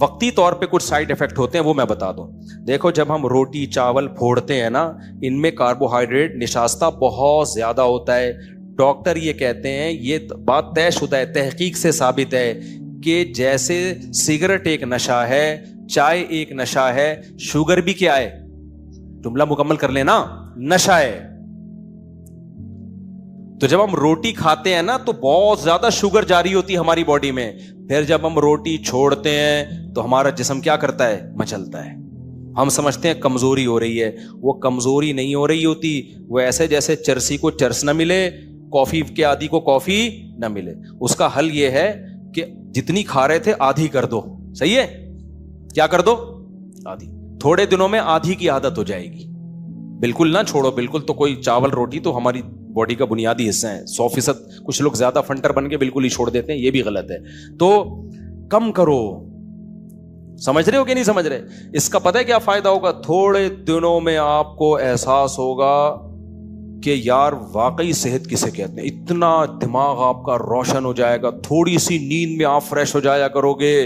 وقتی طور پہ کچھ سائڈ افیکٹ ہوتے ہیں وہ میں بتا دوں. دیکھو جب ہم روٹی چاول پھوڑتے ہیں نا, ان میں کاربوہائیڈریٹ نشاستہ بہت زیادہ ہوتا ہے. ڈاکٹر یہ کہتے ہیں, یہ بات طے شدہ ہے, تحقیق سے ثابت ہے کہ جیسے سگریٹ ایک نشہ ہے, چائے ایک نشہ ہے, شوگر بھی کیا ہے, جملہ مکمل کر لینا, نشہ ہے. تو جب ہم روٹی کھاتے ہیں نا تو بہت زیادہ شوگر جاری ہوتی ہے ہماری باڈی میں. پھر جب ہم روٹی چھوڑتے ہیں تو ہمارا جسم کیا کرتا ہے, مچلتا ہے. ہم سمجھتے ہیں کمزوری ہو رہی ہے, وہ کمزوری نہیں ہو رہی ہوتی, وہ ایسے جیسے چرسی کو چرس نہ ملے, کافی کے عادی کو کافی نہ ملے. اس کا حل یہ ہے کہ جتنی کھا رہے تھے آدھی کر دو. صحیح ہے, کیا کر دو, آدھی. تھوڑے دنوں میں آدھی کی عادت ہو جائے گی. بالکل نہ چھوڑو, بالکل تو کوئی چاول روٹی تو ہماری باڈی کا بنیادی حصہ ہے 100%. کچھ لوگ زیادہ فنٹر بن کے بالکل ہی چھوڑ دیتے ہیں, یہ بھی غلط ہے. تو کم کرو. سمجھ رہے ہو کہ نہیں سمجھ رہے؟ اس کا پتہ ہے کیا فائدہ ہوگا؟ تھوڑے دنوں میں آپ کو احساس ہوگا کہ یار واقعی صحت کسے کہتے ہیں. اتنا دماغ آپ کا روشن ہو جائے گا, تھوڑی سی نیند میں آپ فریش ہو جایا کرو گے,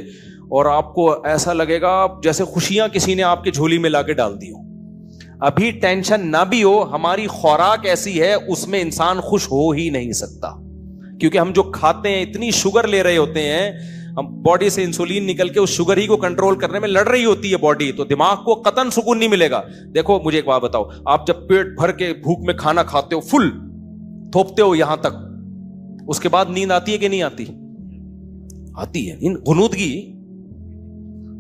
اور آپ کو ایسا لگے گا جیسے خوشیاں کسی نے آپ کے جھولی میں لا کے ڈال دی ہو. ابھی ٹینشن نہ بھی ہو, ہماری خوراک ایسی ہے اس میں انسان خوش ہو ہی نہیں سکتا, کیونکہ ہم جو کھاتے ہیں اتنی شوگر لے رہے ہوتے ہیں, ہم باڈی سے انسولین نکل کے اس شوگر ہی کو کنٹرول کرنے میں لڑ رہی ہوتی ہے باڈی, تو دماغ کو قطعاً سکون نہیں ملے گا. دیکھو مجھے ایک بات بتاؤ, آپ جب پیٹ بھر کے بھوک میں کھانا کھاتے ہو, فل تھوپتے ہو یہاں تک, اس کے بعد نیند آتی ہے کہ نہیں آتی؟ آتی ہے. غنودگی,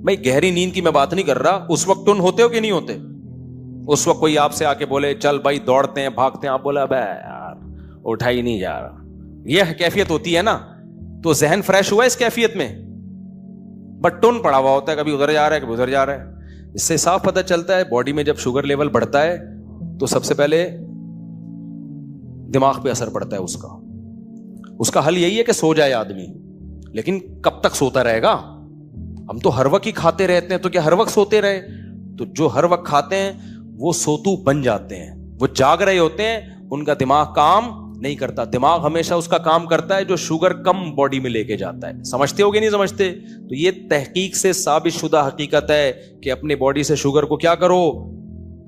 میں گہری نیند کی میں بات نہیں کر رہا, اس وقت ٹن ہوتے ہو کہ نہیں ہوتے؟ اس وقت کوئی آپ سے آ کے بولے چل بھائی دوڑتے ہیں بھاگتے ہیں, آپ بولا بے یار اٹھا ہی نہیں جا رہا, یہ کیفیت ہوتی ہے نا. تو ذہن فریش ہوا اس کیفیت میں, بٹ ٹون پڑا ہوا ہوتا ہے, کبھی ادھر جا رہا ہے کبھی ادھر جا رہا ہے. اس سے صاف پتہ چلتا ہے باڈی میں جب شوگر لیول بڑھتا ہے تو سب سے پہلے دماغ پہ اثر پڑتا ہے اس کا. اس کا حل یہی ہے کہ سو جائے آدمی, لیکن کب تک سوتا رہے گا؟ ہم تو ہر وقت ہی کھاتے رہتے ہیں, تو کیا ہر وقت سوتے رہے؟ تو جو ہر وقت کھاتے ہیں وہ سوتو بن جاتے ہیں, وہ جاگ رہے ہوتے ہیں, ان کا دماغ کام نہیں کرتا. دماغ ہمیشہ اس کا کام کرتا ہے جو شوگر کم باڈی میں لے کے جاتا ہے. سمجھتے ہو کہ نہیں سمجھتے؟ تو یہ تحقیق سے ثابت شدہ حقیقت ہے کہ اپنے باڈی سے شوگر کو کیا کرو,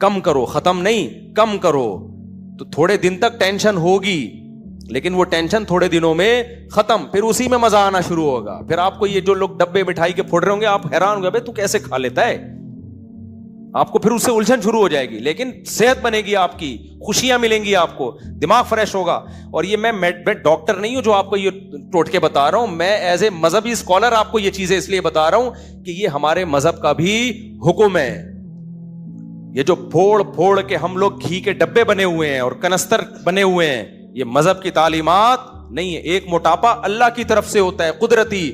کم کرو, ختم نہیں کم کرو. تو تھوڑے دن تک ٹینشن ہوگی, لیکن وہ ٹینشن تھوڑے دنوں میں ختم, پھر اسی میں مزہ آنا شروع ہوگا. پھر آپ کو یہ جو لوگ ڈبے مٹھائی کے پھوڑ رہے ہوں گے, آپ حیران ہوں گے تو کیسے کھا لیتا ہے, آپ کو پھر اس سے الجھن شروع ہو جائے گی. لیکن صحت بنے گی, آپ کی خوشیاں ملیں گی, آپ کو دماغ فریش ہوگا. اور یہ میں ڈاکٹر نہیں ہوں جو آپ کو یہ ٹوٹکے بتا رہا ہوں, میں ایز اے مذہبی اسکالر آپ کو یہ چیزیں اس لیے بتا رہا ہوں کہ یہ ہمارے مذہب کا بھی حکم ہے. یہ جو پھوڑ پھوڑ کے ہم لوگ گھی کے ڈبے بنے ہوئے ہیں اور کنستر بنے ہوئے ہیں, یہ مذہب کی تعلیمات نہیں ہے. ایک موٹاپا اللہ کی طرف سے ہوتا ہے قدرتی.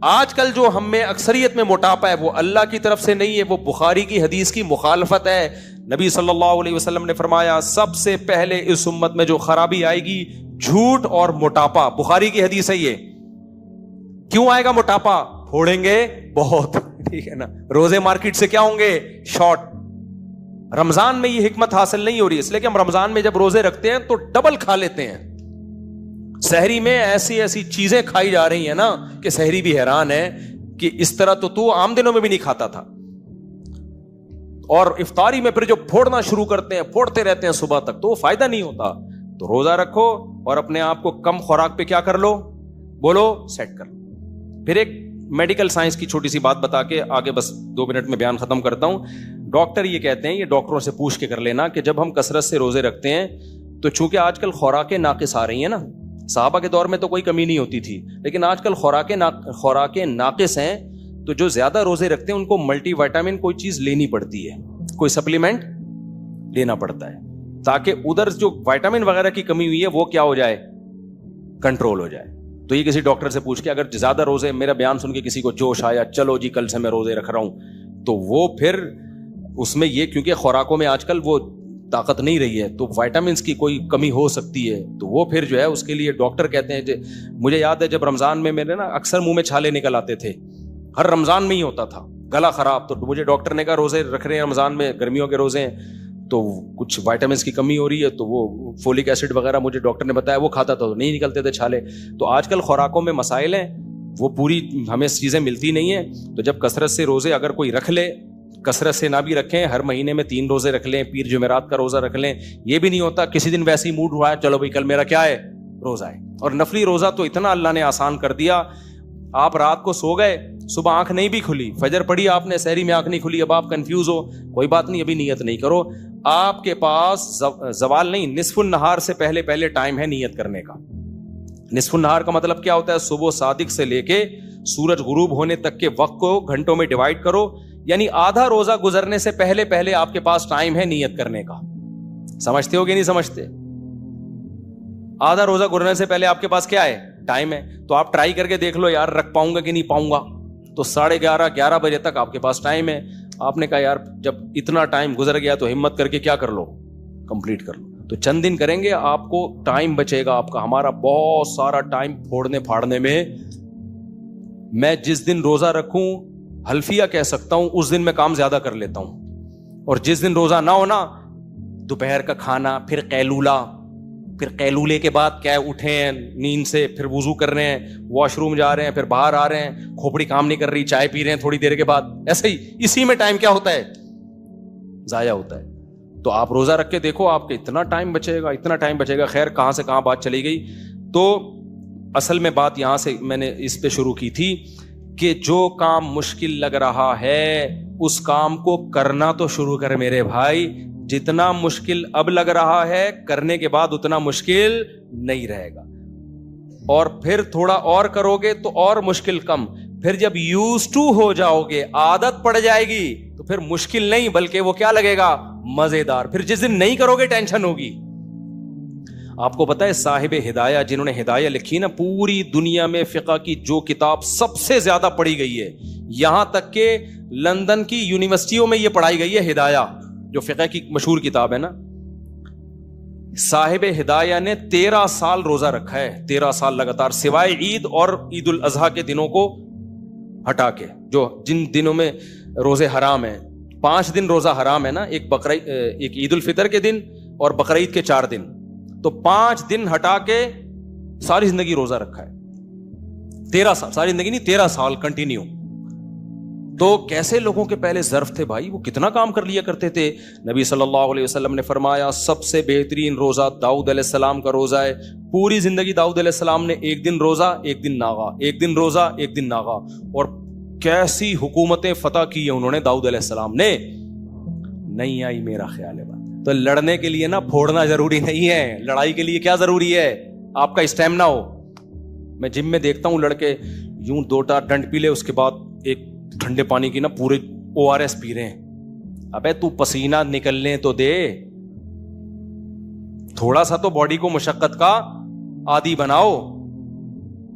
آج کل جو ہم میں اکثریت میں موٹاپا ہے وہ اللہ کی طرف سے نہیں ہے, وہ بخاری کی حدیث کی مخالفت ہے. نبی صلی اللہ علیہ وسلم نے فرمایا سب سے پہلے اس امت میں جو خرابی آئے گی جھوٹ اور موٹاپا. بخاری کی حدیث ہے یہ. کیوں آئے گا موٹاپا؟ پھوڑیں گے بہت, ٹھیک ہے نا. روزے مارکیٹ سے کیا ہوں گے؟ شارٹ. رمضان میں یہ حکمت حاصل نہیں ہو رہی, اس لیے کہ ہم رمضان میں جب روزے رکھتے ہیں تو ڈبل کھا لیتے ہیں. سحری میں ایسی ایسی چیزیں کھائی جا رہی ہیں نا کہ سحری بھی حیران ہے کہ اس طرح تو عام دنوں میں بھی نہیں کھاتا تھا. اور افطاری میں پھر جو پھوڑنا شروع کرتے ہیں, پھوڑتے رہتے ہیں صبح تک, تو وہ فائدہ نہیں ہوتا. تو روزہ رکھو اور اپنے آپ کو کم خوراک پہ کیا کر لو, بولو سیٹ کر. پھر ایک میڈیکل سائنس کی چھوٹی سی بات بتا کے آگے بس 2 منٹ میں بیان ختم کرتا ہوں. ڈاکٹر یہ کہتے ہیں, یہ ڈاکٹروں سے پوچھ کے کر لینا, کہ جب ہم کثرت سے روزے رکھتے ہیں تو چونکہ آج کل خوراکیں ناقص آ رہی ہیں نا, صحابہ کے دور میں تو کوئی کمی نہیں ہوتی تھی, لیکن آج کل خوراکیں ناقص ہیں, تو جو زیادہ روزے رکھتے ہیں ان کو ملٹی وائٹامن کوئی چیز لینی پڑتی ہے, کوئی سپلیمنٹ لینا پڑتا ہے, تاکہ ادھر جو وائٹامن وغیرہ کی کمی ہوئی ہے وہ کیا ہو جائے, کنٹرول ہو جائے. تو یہ کسی ڈاکٹر سے پوچھ کے, اگر زیادہ روزے, میرا بیان سن کے کسی کو جوش آیا, چلو جی کل سے میں روزے رکھ رہا ہوں, تو وہ پھر اس میں یہ, کیونکہ خوراکوں میں آج کل وہ طاقت نہیں رہی ہے تو وائٹامنس کی کوئی کمی ہو سکتی ہے, تو وہ پھر جو ہے اس کے لیے ڈاکٹر کہتے ہیں. مجھے یاد ہے جب رمضان میں میرے نا اکثر منہ میں چھالے نکل آتے تھے, ہر رمضان میں ہی ہوتا تھا, گلا خراب. تو مجھے ڈاکٹر نے کہا روزے رکھ رہے ہیں رمضان میں, گرمیوں کے روزے ہیں, تو کچھ وائٹامنس کی کمی ہو رہی ہے, تو وہ فولک ایسڈ وغیرہ مجھے ڈاکٹر نے بتایا وہ کھاتا تھا تو نہیں نکلتے تھے چھالے. تو آج کل خوراکوں میں مسائل ہیں, وہ پوری ہمیں چیزیں ملتی نہیں ہیں. تو جب کثرت سے روزے اگر کوئی رکھ لے, کثرت سے نہ بھی رکھیں, ہر مہینے میں 3 روزے رکھ لیں, پیر جمعرات کا روزہ رکھ لیں. یہ بھی نہیں ہوتا کسی دن ویسے ہی موڈ ہوا ہے, چلو بھائی کل میرا کیا ہے, روزہ ہے. اور نفلی روزہ تو اتنا اللہ نے آسان کر دیا, آپ رات کو سو گئے, صبح آنکھ نہیں بھی کھلی, فجر پڑھی آپ نے, سحری میں آنکھ نہیں کھلی, اب آپ کنفیوز ہو, کوئی بات نہیں, ابھی نیت نہیں کرو. آپ کے پاس زوال نہیں, نصف النہار سے پہلے ٹائم ہے نیت کرنے کا. نصف النہار کا مطلب کیا ہوتا ہے؟ صبح صادق سے لے کے سورج غروب ہونے تک کے وقت کو گھنٹوں میں ڈیوائڈ کرو, یعنی آدھا روزہ گزرنے سے پہلے آپ کے پاس ٹائم ہے نیت کرنے کا. سمجھتے ہو کہ نہیں سمجھتے؟ آدھا روزہ گزرنے سے پہلے آپ کے پاس کیا ہے؟ ٹائم ہے. تو آپ ٹرائی کر کے دیکھ لو یار, رکھ پاؤں گا کہ نہیں پاؤں گا. تو 11:30 بجے تک آپ کے پاس ٹائم ہے. آپ نے کہا یار جب اتنا ٹائم گزر گیا تو ہمت کر کے کیا کر لو, کمپلیٹ کر لو. تو چند دن کریں گے, آپ کو ٹائم بچے گا آپ کا. ہمارا بہت سارا ٹائم پھوڑنے پھاڑنے میں. میں جس دن روزہ رکھوں حلفیہ کہہ سکتا ہوں, اس دن میں کام زیادہ کر لیتا ہوں. اور جس دن روزہ نہ ہونا, دوپہر کا کھانا, پھر قیلولہ, پھر قیلولے کے بعد کیا اٹھے ہیں نیند سے, پھر وضو کر رہے ہیں, واش روم جا رہے ہیں, پھر باہر آ رہے ہیں, کھوپڑی کام نہیں کر رہی, چائے پی رہے ہیں تھوڑی دیر کے بعد. ایسے ہی اسی میں ٹائم کیا ہوتا ہے؟ ضائع ہوتا ہے. تو آپ روزہ رکھ کے دیکھو, آپ کے اتنا ٹائم بچے گا, اتنا ٹائم بچے گا. خیر کہاں سے کہاں بات چلی گئی. تو اصل میں بات یہاں سے میں نے اس پہ شروع کی تھی کہ جو کام مشکل لگ رہا ہے اس کام کو کرنا تو شروع کر میرے بھائی. جتنا مشکل اب لگ رہا ہے کرنے کے بعد اتنا مشکل نہیں رہے گا. اور پھر تھوڑا اور کرو گے تو اور مشکل کم. پھر جب یوز ٹو ہو جاؤ گے, عادت پڑ جائے گی, تو پھر مشکل نہیں بلکہ وہ کیا لگے گا, مزیدار. پھر جس دن نہیں کرو گے ٹینشن ہوگی. آپ کو پتا ہے صاحب ہدایہ جنہوں نے ہدایہ لکھی نا, پوری دنیا میں فقہ کی جو کتاب سب سے زیادہ پڑھی گئی ہے, یہاں تک کہ لندن کی یونیورسٹیوں میں یہ پڑھائی گئی ہے ہدایہ, جو فقہ کی مشہور کتاب ہے نا. صاحب ہدایہ نے 13 سال روزہ رکھا ہے, 13 سال لگاتار, سوائے عید اور عید الاضحیٰ کے دنوں کو ہٹا کے. جو جن دنوں میں روزے حرام ہیں, 5 دن روزہ حرام ہے نا, ایک عید الفطر کے دن اور بقرعید کے 4 دن, تو 5 دن ہٹا کے ساری زندگی روزہ رکھا ہے. 13 سال, ساری زندگی نہیں, 13 سال کنٹینیو. تو کیسے لوگوں کے پہلے ظرف تھے بھائی, وہ کتنا کام کر لیا کرتے تھے. نبی صلی اللہ علیہ وسلم نے فرمایا سب سے بہترین روزہ داؤد علیہ السلام کا روزہ ہے. پوری زندگی داؤد علیہ السلام نے 1 دن روزہ 1 دن ناغا, 1 دن روزہ 1 دن ناغا. اور کیسی حکومتیں فتح کی ہیں انہوں نے داؤد علیہ السلام نے. نہیں آئی میرا خیال ہے بات. تو لڑنے کے لیے نا پھوڑنا ضروری نہیں ہے, لڑائی کے لیے کیا ضروری ہے, آپ کا اسٹیمنا ہو. میں جم میں دیکھتا ہوں لڑکے یوں 2 ڈنڈ پی لے, اس کے بعد ایک ٹھنڈے پانی کی نا پورے ORS پی رہے ہیں. ابے تو پسینہ نکلنے تو دے, تھوڑا سا تو باڈی کو مشقت کا عادی بناؤ.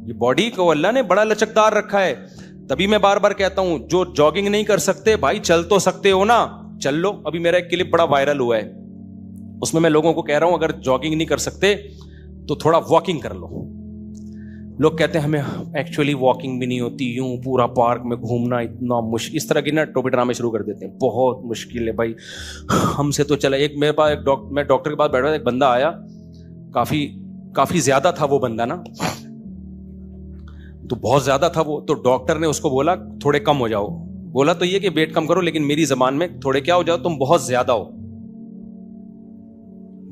یہ باڈی کو اللہ نے بڑا لچکدار رکھا ہے. تبھی میں بار بار کہتا ہوں جو جاگنگ نہیں کر سکتے بھائی چل تو سکتے ہو نا, چل لو. ابھی میرا ایک کلپ بڑا وائرل ہوا ہے, اس میں لوگوں کو کہہ رہا ہوں اگر جاگنگ نہیں کر سکتے تو تھوڑا واکنگ کر لو. لوگ کہتے ہیں ہمیں ایکچولی واکنگ بھی نہیں ہوتی, یوں پورا پارک میں گھومنا اتنا مشکل, اس طرح کی نا ٹوپی ڈرامے شروع کر دیتے ہیں, بہت مشکل ہے بھائی, ہم سے تو چلا. ایک میرے پاس میں ڈاکٹر کے پاس بیٹھا تھا, ایک بندہ آیا, کافی زیادہ تھا وہ بندہ نا, تو بہت زیادہ تھا وہ. تو ڈاکٹر نے اس کو بولا تھوڑے کم ہو جاؤ. بولا تو یہ کہ ویٹ کم کرو, لیکن میری زبان میں تھوڑے کیا ہو جاؤ, تم بہت زیادہ ہو.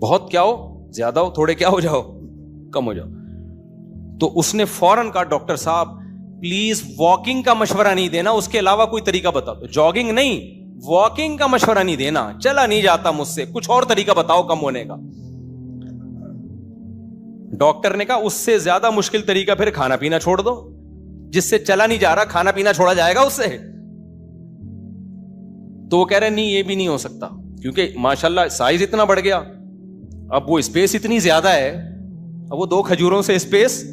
بہت کیا ہو, زیادہ ہو, تھوڑے کیا ہو جاؤ, کم ہو جاؤ. تو اس نے فوراً کہا ڈاکٹر صاحب پلیز واکنگ کا مشورہ نہیں دینا, اس کے علاوہ کوئی طریقہ بتا دو. جاگنگ نہیں, واکنگ کا مشورہ نہیں دینا, چلا نہیں جاتا مجھ سے, کچھ اور طریقہ بتاؤ کم ہونے کا. ڈاکٹر نے کہا اس سے زیادہ مشکل طریقہ پھر کھانا پینا چھوڑ دو. جس سے چلا نہیں جا رہا کھانا پینا چھوڑا جائے گا اس سے. تو وہ کہہ رہے نہیں یہ بھی نہیں ہو سکتا, کیونکہ ماشاءاللہ سائز اتنا بڑھ گیا, اب وہ اسپیس اتنی زیادہ ہے, اب وہ 2 کھجوروں سے اسپیس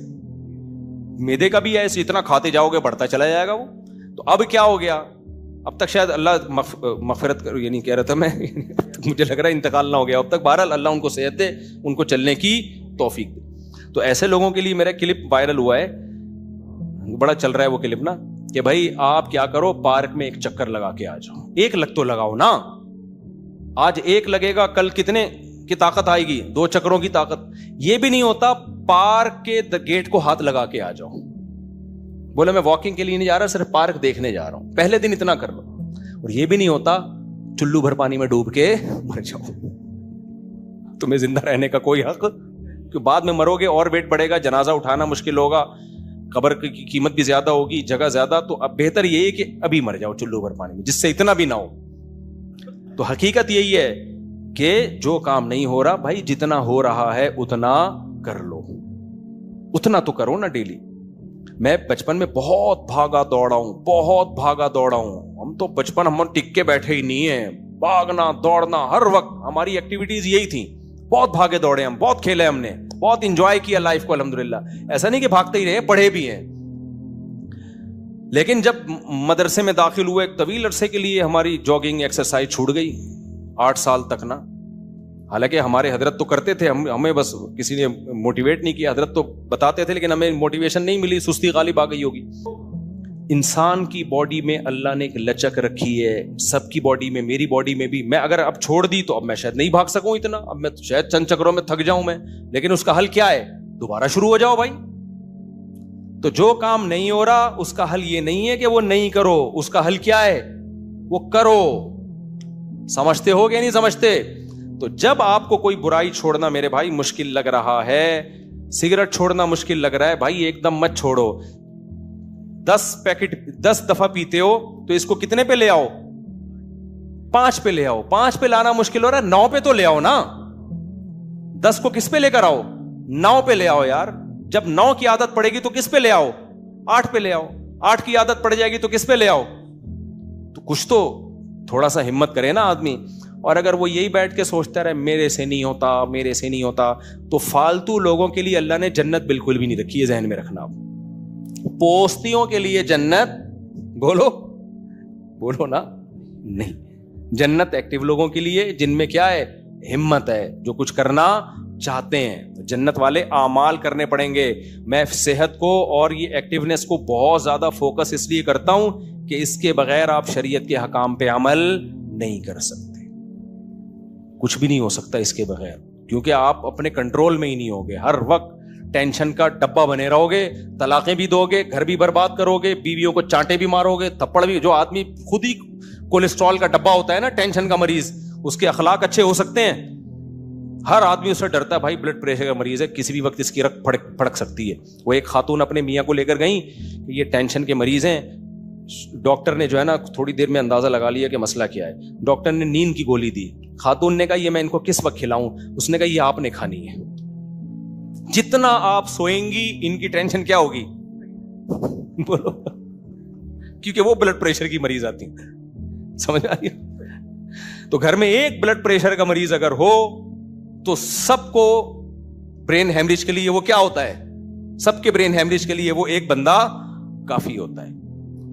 میدے کا بھی ہے, اتنا کھاتے جاؤ گے بڑھتا چلا جائے گا وہ. تو اب کیا ہو گیا, اب تک شاید اللہ مغفرت کر, یہ نہیں کہہ رہا تھا میں, مجھے لگ رہا ہے انتقال نہ ہو گیا اب تک. بہرحال اللہ ان کو صحت دے, ان کو چلنے کی توفیق دے. تو ایسے لوگوں کے لیے میرا کلپ وائرل ہوا ہے, بڑا چل رہا ہے وہ کلپ نا, کہ بھائی آپ کیا کرو پارک میں ایک چکر لگا کے آ جاؤ. 1 لگ تو لگاؤ نا, آج 1 لگے گا, کل کتنے کی طاقت آئے گی, 2 چکروں کی طاقت. یہ بھی نہیں ہوتا, پارک کے گیٹ کو ہاتھ لگا کے آ جاؤ. بولے میں واکنگ کے لیے نہیں جا رہا, صرف پارک دیکھنے جا رہا ہوں. پہلے دن اتنا کر لو. اور یہ بھی نہیں ہوتا چلو بھر پانی میں ڈوب کے مر جاؤ. تمہیں زندہ رہنے کا کوئی حق, کہ بعد میں مرو گے اور ویٹ بڑھے گا, جنازہ اٹھانا مشکل ہوگا, قبر کی قیمت بھی زیادہ ہوگی, جگہ زیادہ. تو اب بہتر یہ ہے کہ ابھی مر جاؤ چلو بھر پانی میں, جس سے اتنا بھی نہ ہو. تو حقیقت یہی ہے کہ جو کام نہیں ہو رہا بھائی, جتنا ہو رہا ہے اتنا کر لو, اتنا تو کرو نا ڈیلی. میں بچپن میں بہت بھاگا دوڑا ہوں, بہت بھاگا دوڑا ہوں. ہم تو بچپن ہم ٹک کے بیٹھے ہی نہیں ہیں, بھاگنا دوڑنا ہر وقت ہماری ایکٹیویٹیز یہی تھیں. بہت بھاگے دوڑے ہم, بہت کھیلے ہم نے, بہت انجوائے کیا لائف کو الحمدللہ. ایسا نہیں کہ بھاگتے ہی رہے, پڑھے بھی ہیں. لیکن جب مدرسے میں داخل ہوئے ایک طویل عرصے کے لیے ہماری جاگنگ ایکسرسائز چھوٹ گئی 8 سال تک نا. حالانکہ ہمارے حضرت تو کرتے تھے, ہمیں بس کسی نے موٹیویٹ نہیں کیا. حضرت تو بتاتے تھے لیکن ہمیں موٹیویشن نہیں ملی, سستی غالب آ گئی ہوگی. انسان کی باڈی میں اللہ نے ایک لچک رکھی ہے, سب کی باڈی میں, میری باڈی میں بھی. میں اگر اب چھوڑ دی تو اب میں شاید نہیں بھاگ سکوں اتنا, اب میں شاید چند چکروں میں تھک جاؤں میں. لیکن اس کا حل کیا ہے؟ دوبارہ شروع ہو جاؤ بھائی. تو جو کام نہیں ہو رہا اس کا حل یہ نہیں ہے کہ وہ نہیں کرو, اس کا حل کیا ہے؟ وہ کرو. سمجھتے ہو کہ نہیں سمجھتے؟ تو جب آپ کو کوئی برائی چھوڑنا میرے بھائی مشکل لگ رہا ہے, سگریٹ چھوڑنا مشکل لگ رہا ہے, بھائی ایک دم مت چھوڑو. 10 پیکٹ 10 دفعہ پیتے ہو تو اس کو کتنے پہ لے آؤ؟ 5 پہ لے آؤ. 5 پہ لانا مشکل ہو رہا ہے, 9 پہ تو لے آؤ نا. 10 کو کس پہ لے کر آؤ؟ 9 پہ لے آؤ یار. جب 9 کی عادت پڑے گی تو کس پہ لے آؤ؟ 8 پہ لے آؤ. 8 کی عادت پڑ جائے گی تو کس پہ لے آؤ؟ تو کچھ تو تھوڑا سا ہمت کرے نا آدمی. اور اگر وہ یہی بیٹھ کے سوچتا رہے میرے سے نہیں ہوتا, میرے سے نہیں ہوتا, تو فالتو لوگوں کے لیے اللہ نے جنت بالکل بھی نہیں رکھی ہے, ذہن میں رکھنا. پوستیوں کے لیے جنت, بولو بولو نا, نہیں. جنت ایکٹیو لوگوں کے لیے جن میں کیا ہے؟ ہمت ہے, جو کچھ کرنا چاہتے ہیں. جنت والے اعمال کرنے پڑیں گے. میں صحت کو اور یہ ایکٹیونیس کو بہت زیادہ فوکس اس لیے کرتا ہوں کہ اس کے بغیر آپ شریعت کے حکام پہ عمل نہیں کر سکتے. کچھ بھی نہیں ہو سکتا اس کے بغیر, کیونکہ آپ اپنے کنٹرول میں ہی نہیں ہوگے. ہر وقت ٹینشن کا ڈبہ بنے رہو گے, طلاقیں بھی دو گے, گھر بھی برباد کرو گے, بیویوں کو چانٹے بھی مارو گے, تھپڑ بھی. جو آدمی خود ہی کولیسٹرول کا ڈبہ ہوتا ہے نا, ٹینشن کا مریض, اس کے اخلاق اچھے ہو سکتے ہیں؟ ہر آدمی اس سے ڈرتا ہے, بھائی بلڈ پریشر کا مریض ہے, کسی بھی وقت اس کی رگ پھڑک سکتی ہے. وہ ایک خاتون اپنے میاں کو لے کر گئیں کہ یہ ٹینشن کے مریض ہیں. ڈاکٹر نے جو ہے نا تھوڑی دیر میں اندازہ لگا لیا کہ مسئلہ کیا ہے. ڈاکٹر نے نیند کی گولی دی. خاتون نے کہا یہ میں ان کو کس وقت کھلاؤں؟ اس نے کہا یہ آپ نے کھانی ہے. جتنا آپ سوئیں گی ان کی ٹینشن کیا ہوگی؟ بولو, کیونکہ وہ بلڈ پریشر کی مریض آتی ہیں. سمجھ آ رہی ہے؟ تو گھر میں ایک بلڈ پریشر کا مریض اگر ہو تو سب کو برین ہیمریج کے لیے وہ کیا ہوتا ہے؟ سب کے برین ہیمریج کے لیے وہ ایک بندہ کافی ہوتا ہے.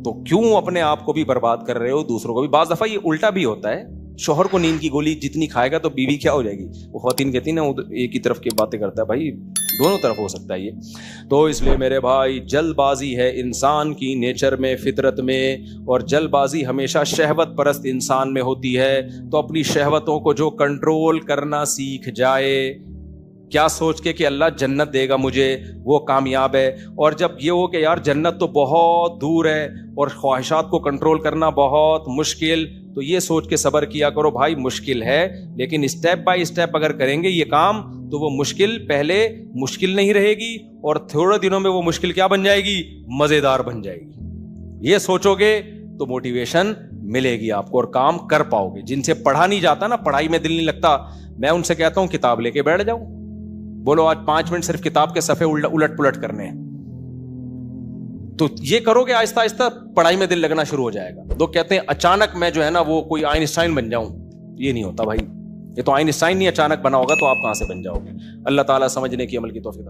تو کیوں اپنے آپ کو بھی برباد کر رہے ہو, دوسروں کو بھی؟ بعض دفعہ یہ الٹا بھی ہوتا ہے. شوہر کو نیند کی گولی جتنی کھائے گا تو بیوی کیا ہو جائے گی؟ وہ خواتین کہتی ہیں نا ایک ہی طرف کی باتیں کرتا ہے, بھائی دونوں طرف ہو سکتا ہے یہ. تو اس لیے میرے بھائی جلد بازی ہے انسان کی نیچر میں, فطرت میں, اور جلد بازی ہمیشہ شہوت پرست انسان میں ہوتی ہے. تو اپنی شہوتوں کو جو کنٹرول کرنا سیکھ جائے, کیا سوچ کے کہ اللہ جنت دے گا مجھے, وہ کامیاب ہے. اور جب یہ ہو کہ یار جنت تو بہت دور ہے اور خواہشات کو کنٹرول کرنا بہت مشکل, تو یہ سوچ کے صبر کیا کرو بھائی مشکل ہے, لیکن اسٹیپ بائی اسٹیپ اگر کریں گے یہ کام تو وہ مشکل پہلے مشکل نہیں رہے گی, اور تھوڑے دنوں میں وہ مشکل کیا بن جائے گی؟ مزیدار بن جائے گی. یہ سوچو گے تو موٹیویشن ملے گی آپ کو اور کام کر پاؤ گے. جن سے پڑھا نہیں جاتا نا, پڑھائی میں دل نہیں لگتا, میں ان سے کہتا ہوں کتاب لے کے بیٹھ جاؤ. بولو آج 5 منٹ صرف کتاب کے صفحے الٹ پلٹ کرنے ہیں, تو یہ کرو گے آہستہ آہستہ پڑھائی میں دل لگنا شروع ہو جائے گا. تو کہتے ہیں اچانک میں جو ہے نا وہ کوئی آئنسٹائن بن جاؤں, یہ نہیں ہوتا بھائی. یہ تو آئنسٹائن نہیں اچانک بنا ہوگا, تو آپ کہاں سے بن جاؤ گے؟ اللہ تعالیٰ سمجھنے کی عمل کی توفیق.